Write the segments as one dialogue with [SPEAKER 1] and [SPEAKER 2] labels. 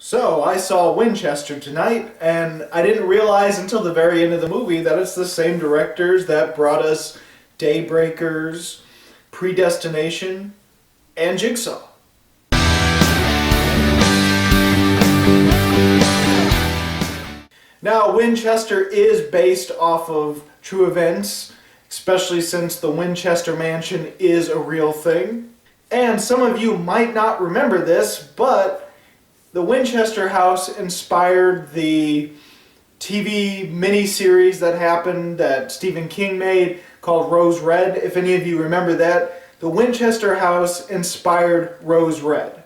[SPEAKER 1] So, I saw Winchester tonight, and I didn't realize until the very end of the movie that it's the same directors that brought us Daybreakers, Predestination, and Jigsaw. Now, Winchester is based off of true events, especially since the Winchester Mansion is a real thing. And some of you might not remember this, but the Winchester house inspired the TV miniseries that happened that Stephen King made called Rose Red. If any of you remember that, the Winchester house inspired Rose Red.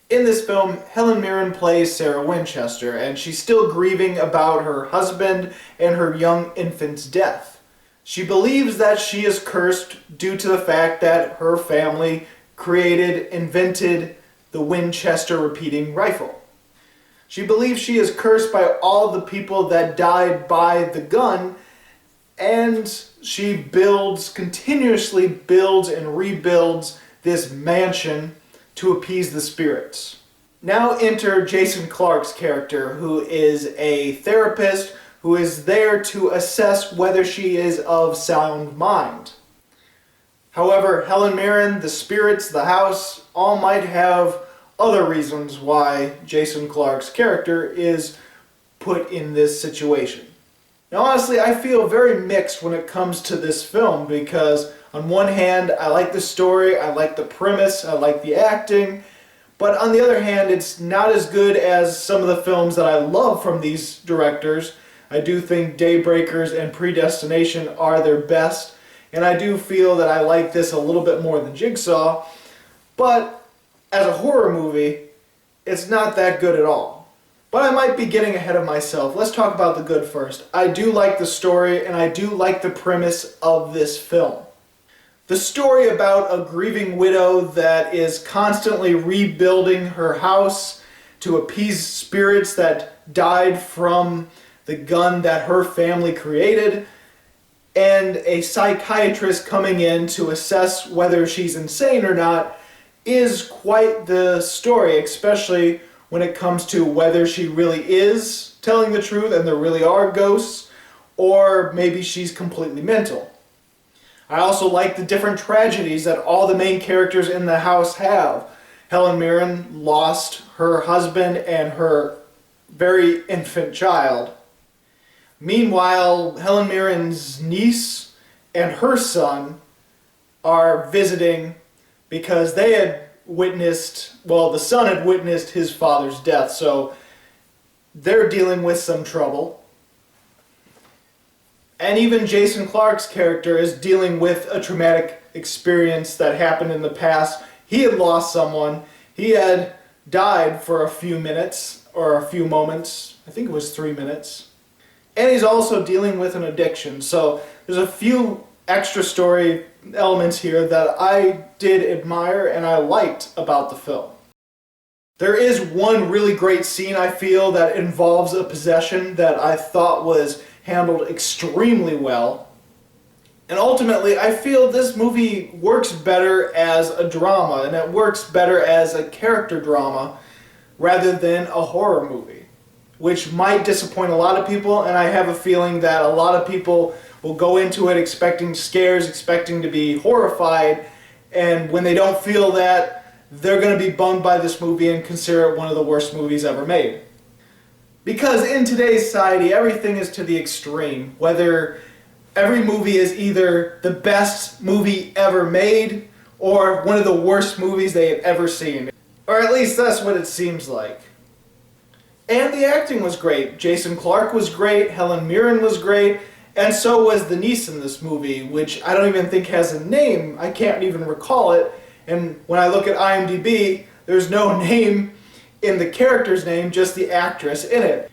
[SPEAKER 1] In this film, Helen Mirren plays Sarah Winchester, and she's still grieving about her husband and her young infant's death. She believes that she is cursed due to the fact that her family invented the Winchester repeating rifle. She believes she is cursed by all the people that died by the gun, and she continuously builds and rebuilds this mansion to appease the spirits. Now enter Jason Clarke's character, who is a therapist who is there to assess whether she is of sound mind. However, Helen Mirren, the spirits, the house, all might have other reasons why Jason Clarke's character is put in this situation. Now honestly, I feel very mixed when it comes to this film because on one hand, I like the story, I like the premise, I like the acting, but on the other hand, it's not as good as some of the films that I love from these directors. I do think Daybreakers and Predestination are their best, and I do feel that I like this a little bit more than Jigsaw, but as a horror movie, it's not that good at all. But I might be getting ahead of myself. Let's talk about the good first. I do like the story, and I do like the premise of this film. The story about a grieving widow that is constantly rebuilding her house to appease spirits that died from the gun that her family created, and a psychiatrist coming in to assess whether she's insane or not is quite the story, especially when it comes to whether she really is telling the truth and there really are ghosts, or maybe she's completely mental. I also like the different tragedies that all the main characters in the house have. Helen Mirren lost her husband and her very infant child. Meanwhile, Helen Mirren's niece and her son are visiting because they had witnessed, well, the son had witnessed his father's death, so they're dealing with some trouble. And even Jason Clarke's character is dealing with a traumatic experience that happened in the past. He had lost someone. He had died for a few minutes, or a few moments. I think it was 3 minutes. And he's also dealing with an addiction. So there's a few extra story elements here that I did admire and I liked about the film. There is one really great scene, I feel, that involves a possession that I thought was handled extremely well. And ultimately, I feel this movie works better as a drama, and it works better as a character drama rather than a horror movie, which might disappoint a lot of people, and I have a feeling that a lot of people will go into it expecting scares, expecting to be horrified, and when they don't feel that, they're going to be bummed by this movie and consider it one of the worst movies ever made. Because in today's society, everything is to the extreme. Whether every movie is either the best movie ever made or one of the worst movies they have ever seen. Or at least that's what it seems like. And the acting was great. Jason Clarke was great, Helen Mirren was great, and so was the niece in this movie, which I don't even think has a name. I can't even recall it. And when I look at IMDb, there's no name in the character's name, just the actress in it.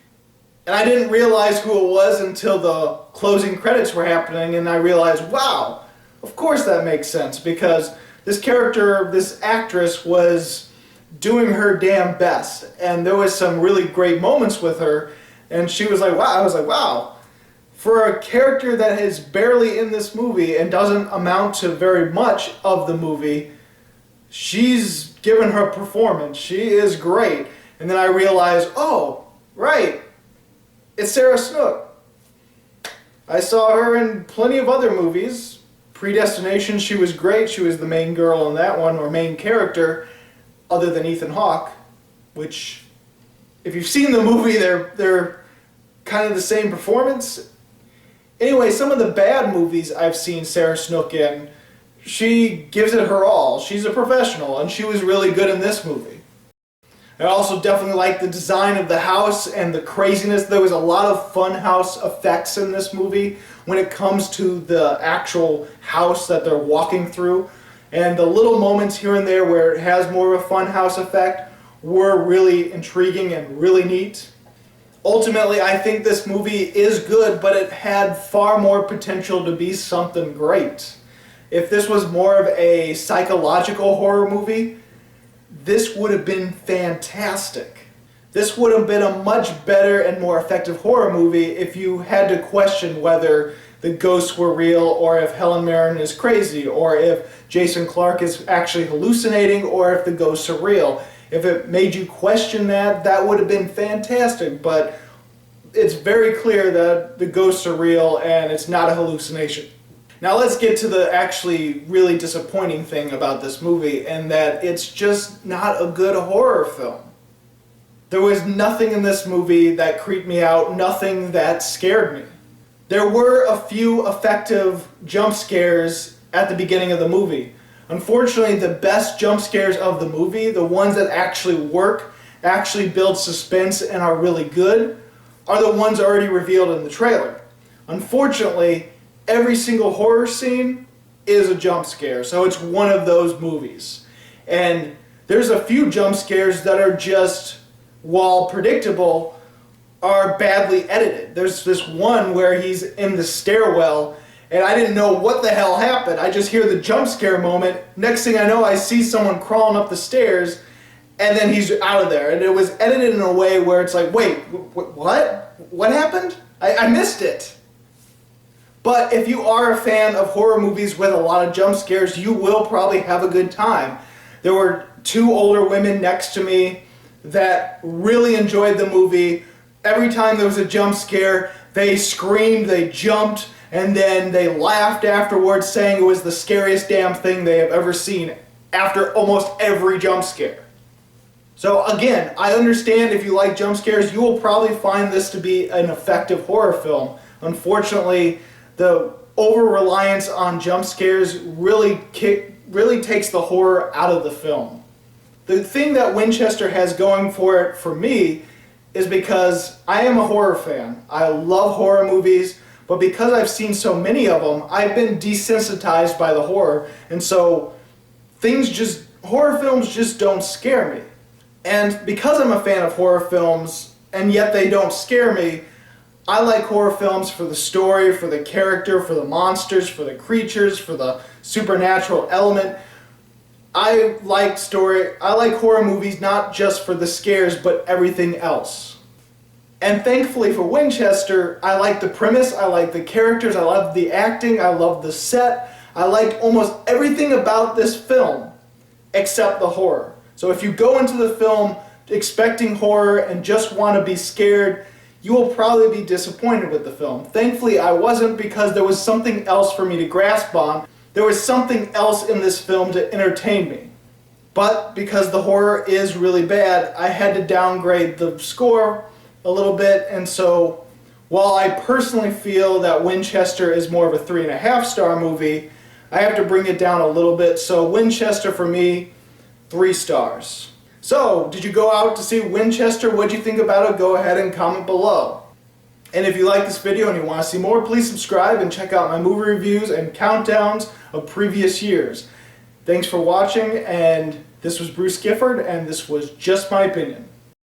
[SPEAKER 1] And I didn't realize who it was until the closing credits were happening, and I realized, wow, of course that makes sense, because this character, this actress, was doing her damn best. And there was some really great moments with her, and she was like, wow, I was like, wow. For a character that is barely in this movie and doesn't amount to very much of the movie, she's given her performance. She is great. And then I realized, oh, right, it's Sarah Snook. I saw her in plenty of other movies. Predestination, she was great. She was the main girl in that one, or main character, other than Ethan Hawke, which, if you've seen the movie, they're kind of the same performance. Anyway, some of the bad movies I've seen Sarah Snook in, she gives it her all. She's a professional, and she was really good in this movie. I also definitely like the design of the house and the craziness. There was a lot of funhouse effects in this movie when it comes to the actual house that they're walking through. And the little moments here and there where it has more of a funhouse effect were really intriguing and really neat. Ultimately, I think this movie is good, but it had far more potential to be something great. If this was more of a psychological horror movie, this would have been fantastic. This would have been a much better and more effective horror movie if you had to question whether the ghosts were real, or if Helen Mirren is crazy, or if Jason Clarke is actually hallucinating, or if the ghosts are real. If it made you question that, that would have been fantastic, but it's very clear that the ghosts are real and it's not a hallucination. Now let's get to the actually really disappointing thing about this movie, and that it's just not a good horror film. There was nothing in this movie that creeped me out, nothing that scared me. There were a few effective jump scares at the beginning of the movie. Unfortunately, the best jump scares of the movie, the ones that actually work, actually build suspense and are really good, are the ones already revealed in the trailer. Unfortunately, every single horror scene is a jump scare, so it's one of those movies. And there's a few jump scares that are just, while predictable, are badly edited. There's this one where he's in the stairwell, and I didn't know what the hell happened. I just hear the jump scare moment. Next thing I know, I see someone crawling up the stairs, and then he's out of there. And it was edited in a way where it's like, wait, what? What happened? I missed it. But if you are a fan of horror movies with a lot of jump scares, you will probably have a good time. There were two older women next to me that really enjoyed the movie. Every time there was a jump scare, they screamed, they jumped, and then they laughed afterwards, saying it was the scariest damn thing they have ever seen after almost every jump scare. So again, I understand if you like jump scares, you will probably find this to be an effective horror film. Unfortunately, the over-reliance on jump scares really takes the horror out of the film. The thing that Winchester has going for it for me is because I am a horror fan. I love horror movies, but because I've seen so many of them, I've been desensitized by the horror, and so horror films just don't scare me. And because I'm a fan of horror films, and yet they don't scare me, I like horror films for the story, for the character, for the monsters, for the creatures, for the supernatural element. I like horror movies not just for the scares, but everything else. And thankfully for Winchester, I like the premise, I like the characters, I love the acting, I love the set, I like almost everything about this film, except the horror. So if you go into the film expecting horror and just want to be scared, you will probably be disappointed with the film. Thankfully, I wasn't, because there was something else for me to grasp on. There was something else in this film to entertain me. But because the horror is really bad, I had to downgrade the score a little bit, and so while I personally feel that Winchester is more of a 3.5 star movie, I have to bring it down a little bit. So Winchester for me, 3 stars. So, did you go out to see Winchester? What did you think about it? Go ahead and comment below. And if you like this video and you want to see more, please subscribe and check out my movie reviews and countdowns of previous years. Thanks for watching, and this was Bruce Gifford, and this was Just My Opinion.